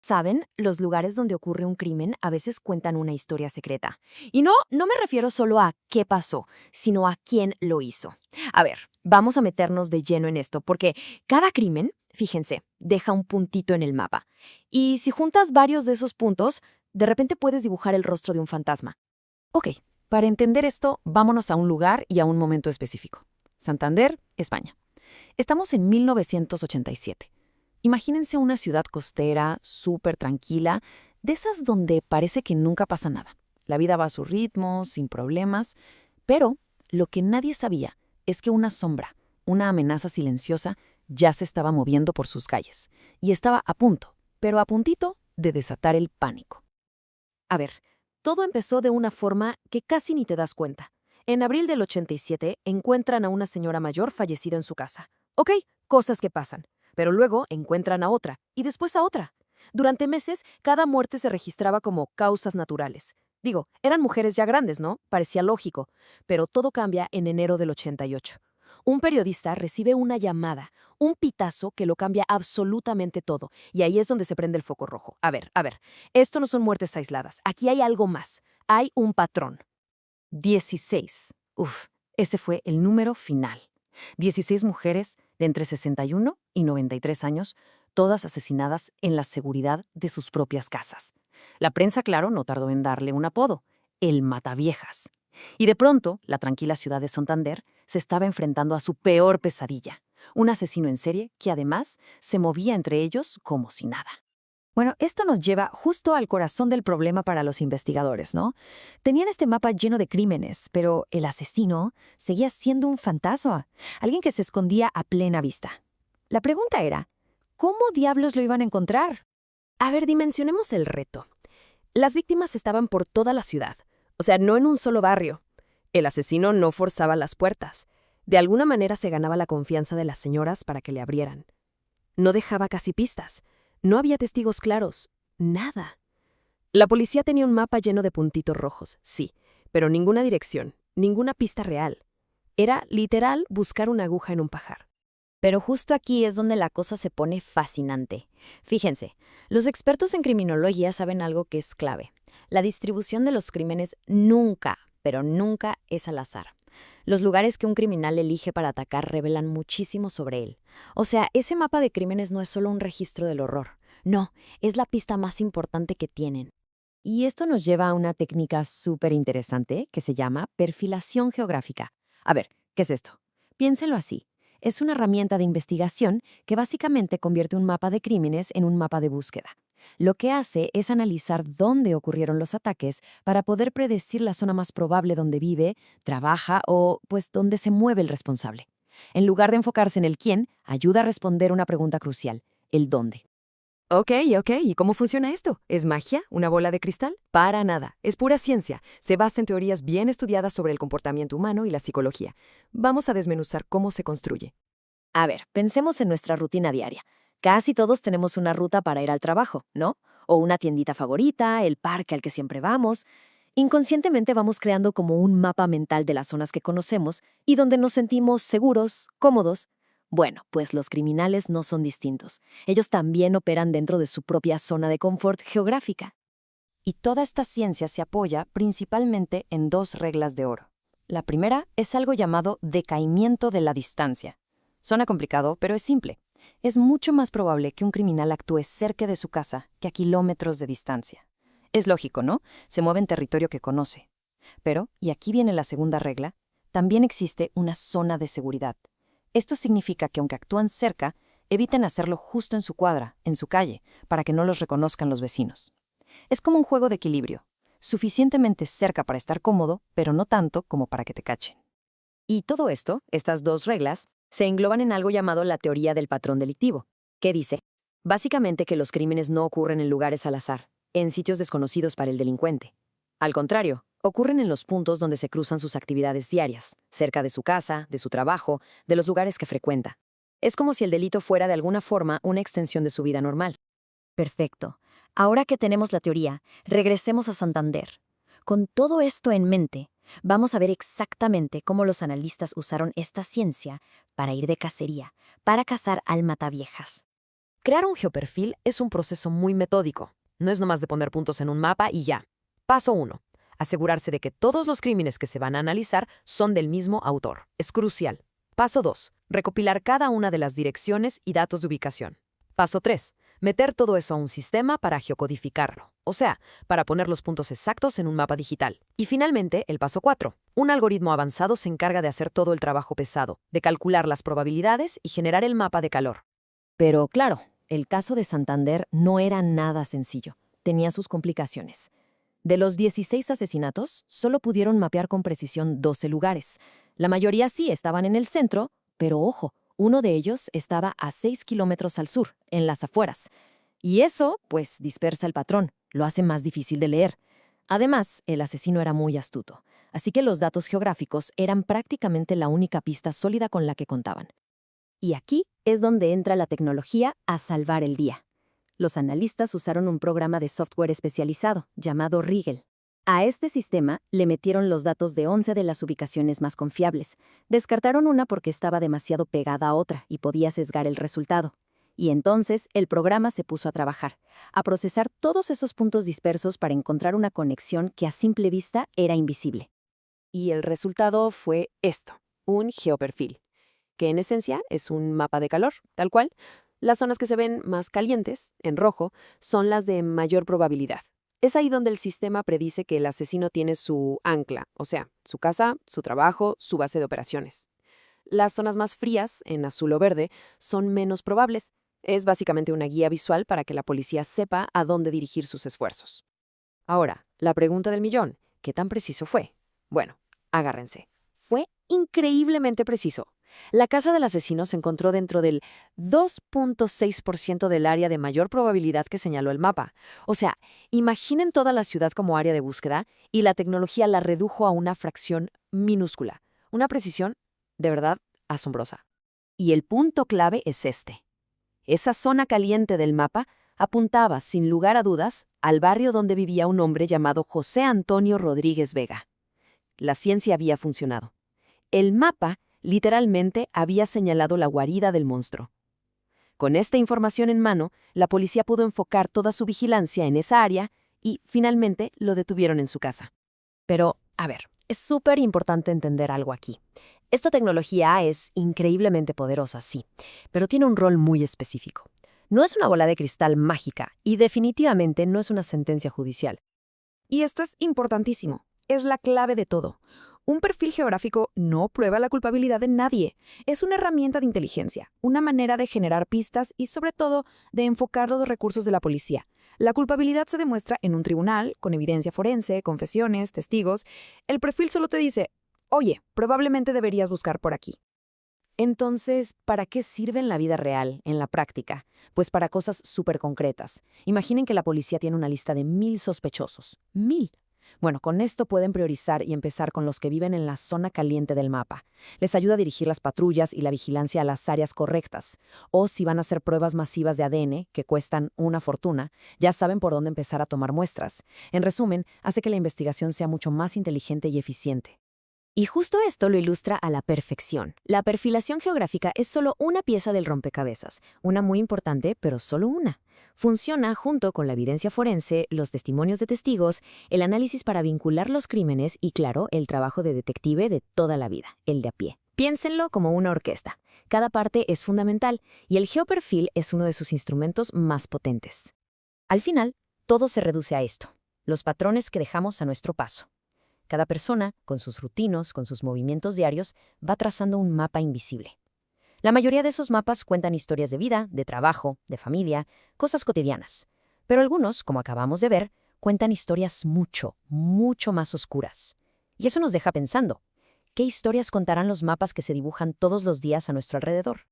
Saben, los lugares donde ocurre un crimen a veces cuentan una historia secreta. Y no me refiero solo a qué pasó, sino a quién lo hizo. A ver, vamos a meternos de lleno en esto, porque cada crimen, fíjense, deja un puntito en el mapa. Y si juntas varios de esos puntos, de repente puedes dibujar el rostro de un fantasma. Ok, para entender esto, vámonos a un lugar y a un momento específico. Santander, España. Estamos en 1987. Imagínense una ciudad costera, súper tranquila, de esas donde parece que nunca pasa nada. La vida va a su ritmo, sin problemas, pero lo que nadie sabía es que una sombra, una amenaza silenciosa, ya se estaba moviendo por sus calles y estaba a punto, pero a puntito, de desatar el pánico. A ver, todo empezó de una forma que casi ni te das cuenta. En abril del 87 encuentran a una señora mayor fallecida en su casa. Ok, cosas que pasan. Pero luego encuentran a otra y después a otra. Durante meses, cada muerte se registraba como causas naturales. Digo, eran mujeres ya grandes, ¿no? Parecía lógico. Pero todo cambia en enero del 88. Un periodista recibe una llamada, un pitazo que lo cambia absolutamente todo. Y ahí es donde se prende el foco rojo. A ver. Esto no son muertes aisladas. Aquí hay algo más. Hay un patrón. 16. Uf, ese fue el número final. 16 mujeres de entre 61 y 93 años, todas asesinadas en la seguridad de sus propias casas. La prensa, claro, no tardó en darle un apodo, el Mataviejas. Y de pronto, la tranquila ciudad de Santander se estaba enfrentando a su peor pesadilla, un asesino en serie que además se movía entre ellos como si nada. Bueno, esto nos lleva justo al corazón del problema para los investigadores, ¿no? Tenían este mapa lleno de crímenes, pero el asesino seguía siendo un fantasma, alguien que se escondía a plena vista. La pregunta era, ¿cómo diablos lo iban a encontrar? A ver, dimensionemos el reto. Las víctimas estaban por toda la ciudad. O sea, no en un solo barrio. El asesino no forzaba las puertas. De alguna manera se ganaba la confianza de las señoras para que le abrieran. No dejaba casi pistas. No había testigos claros. Nada. La policía tenía un mapa lleno de puntitos rojos, sí, pero ninguna dirección, ninguna pista real. Era, literal, buscar una aguja en un pajar. Pero justo aquí es donde la cosa se pone fascinante. Fíjense, los expertos en criminología saben algo que es clave. La distribución de los crímenes nunca, pero nunca es al azar. Los lugares que un criminal elige para atacar revelan muchísimo sobre él. O sea, ese mapa de crímenes no es solo un registro del horror. No, es la pista más importante que tienen. Y esto nos lleva a una técnica súper interesante que se llama perfilación geográfica. A ver, ¿qué es esto? Piénsenlo así. Es una herramienta de investigación que básicamente convierte un mapa de crímenes en un mapa de búsqueda. Lo que hace es analizar dónde ocurrieron los ataques para poder predecir la zona más probable donde vive, trabaja o, pues, donde se mueve el responsable. En lugar de enfocarse en el quién, ayuda a responder una pregunta crucial, el dónde. Ok, ¿y cómo funciona esto? ¿Es magia? ¿Una bola de cristal? Para nada, es pura ciencia. Se basa en teorías bien estudiadas sobre el comportamiento humano y la psicología. Vamos a desmenuzar cómo se construye. A ver, pensemos en nuestra rutina diaria. Casi todos tenemos una ruta para ir al trabajo, ¿no? O una tiendita favorita, el parque al que siempre vamos. Inconscientemente vamos creando como un mapa mental de las zonas que conocemos y donde nos sentimos seguros, cómodos. Bueno, pues los criminales no son distintos. Ellos también operan dentro de su propia zona de confort geográfica. Y toda esta ciencia se apoya principalmente en dos reglas de oro. La primera es algo llamado decaimiento de la distancia. Suena complicado, pero es simple. Es mucho más probable que un criminal actúe cerca de su casa que a kilómetros de distancia. Es lógico, ¿no? Se mueve en territorio que conoce. Pero, y aquí viene la segunda regla, también existe una zona de seguridad. Esto significa que aunque actúan cerca, eviten hacerlo justo en su cuadra, en su calle, para que no los reconozcan los vecinos. Es como un juego de equilibrio, suficientemente cerca para estar cómodo, pero no tanto como para que te cachen. Y todo esto, estas dos reglas, se engloban en algo llamado la teoría del patrón delictivo, que dice, básicamente que los crímenes no ocurren en lugares al azar, en sitios desconocidos para el delincuente. Al contrario, ocurren en los puntos donde se cruzan sus actividades diarias, cerca de su casa, de su trabajo, de los lugares que frecuenta. Es como si el delito fuera de alguna forma una extensión de su vida normal. Perfecto. Ahora que tenemos la teoría, regresemos a Santander. Con todo esto en mente, vamos a ver exactamente cómo los analistas usaron esta ciencia para ir de cacería, para cazar al mataviejas. Crear un geoperfil es un proceso muy metódico. No es nomás de poner puntos en un mapa y ya. Paso 1. Asegurarse de que todos los crímenes que se van a analizar son del mismo autor. Es crucial. Paso 2. Recopilar cada una de las direcciones y datos de ubicación. Paso 3. Meter todo eso a un sistema para geocodificarlo, o sea, para poner los puntos exactos en un mapa digital. Y finalmente, el paso 4. Un algoritmo avanzado se encarga de hacer todo el trabajo pesado, de calcular las probabilidades y generar el mapa de calor. Pero claro, el caso de Santander no era nada sencillo. Tenía sus complicaciones. De los 16 asesinatos, solo pudieron mapear con precisión 12 lugares. La mayoría sí estaban en el centro, pero ojo, uno de ellos estaba a 6 kilómetros al sur, en las afueras. Y eso, pues, dispersa el patrón, lo hace más difícil de leer. Además, el asesino era muy astuto, así que los datos geográficos eran prácticamente la única pista sólida con la que contaban. Y aquí es donde entra la tecnología a salvar el día. Los analistas usaron un programa de software especializado llamado Rigel. A este sistema le metieron los datos de 11 de las ubicaciones más confiables. Descartaron una porque estaba demasiado pegada a otra y podía sesgar el resultado. Y entonces el programa se puso a trabajar, a procesar todos esos puntos dispersos para encontrar una conexión que a simple vista era invisible. Y el resultado fue esto, un geoperfil, que en esencia es un mapa de calor, tal cual. Las zonas que se ven más calientes, en rojo, son las de mayor probabilidad. Es ahí donde el sistema predice que el asesino tiene su ancla, o sea, su casa, su trabajo, su base de operaciones. Las zonas más frías, en azul o verde, son menos probables. Es básicamente una guía visual para que la policía sepa a dónde dirigir sus esfuerzos. Ahora, la pregunta del millón, ¿qué tan preciso fue? Bueno, agárrense. Fue increíblemente preciso. La casa del asesino se encontró dentro del 2.6% del área de mayor probabilidad que señaló el mapa. O sea, imaginen toda la ciudad como área de búsqueda y la tecnología la redujo a una fracción minúscula. Una precisión, de verdad, asombrosa. Y el punto clave es este. Esa zona caliente del mapa apuntaba, sin lugar a dudas, al barrio donde vivía un hombre llamado José Antonio Rodríguez Vega. La ciencia había funcionado. El mapa literalmente había señalado la guarida del monstruo. Con esta información en mano, la policía pudo enfocar toda su vigilancia en esa área y, finalmente, lo detuvieron en su casa. Pero, a ver, es súper importante entender algo aquí. Esta tecnología es increíblemente poderosa, sí, pero tiene un rol muy específico. No es una bola de cristal mágica y definitivamente no es una sentencia judicial. Y esto es importantísimo. Es la clave de todo. Un perfil geográfico no prueba la culpabilidad de nadie. Es una herramienta de inteligencia, una manera de generar pistas y, sobre todo, de enfocar los recursos de la policía. La culpabilidad se demuestra en un tribunal, con evidencia forense, confesiones, testigos. El perfil solo te dice, oye, probablemente deberías buscar por aquí. Entonces, ¿para qué sirve en la vida real, en la práctica? Pues para cosas súper concretas. Imaginen que la policía tiene una lista de 1000 sospechosos. 1000. Bueno, con esto pueden priorizar y empezar con los que viven en la zona caliente del mapa. Les ayuda a dirigir las patrullas y la vigilancia a las áreas correctas. O si van a hacer pruebas masivas de ADN, que cuestan una fortuna, ya saben por dónde empezar a tomar muestras. En resumen, hace que la investigación sea mucho más inteligente y eficiente. Y justo esto lo ilustra a la perfección. La perfilación geográfica es solo una pieza del rompecabezas, una muy importante, pero solo una. Funciona junto con la evidencia forense, los testimonios de testigos, el análisis para vincular los crímenes y, claro, el trabajo de detective de toda la vida, el de a pie. Piénsenlo como una orquesta. Cada parte es fundamental y el geoperfil es uno de sus instrumentos más potentes. Al final, todo se reduce a esto, los patrones que dejamos a nuestro paso. Cada persona, con sus rutinos, con sus movimientos diarios, va trazando un mapa invisible. La mayoría de esos mapas cuentan historias de vida, de trabajo, de familia, cosas cotidianas. Pero algunos, como acabamos de ver, cuentan historias mucho, mucho más oscuras. Y eso nos deja pensando, ¿qué historias contarán los mapas que se dibujan todos los días a nuestro alrededor?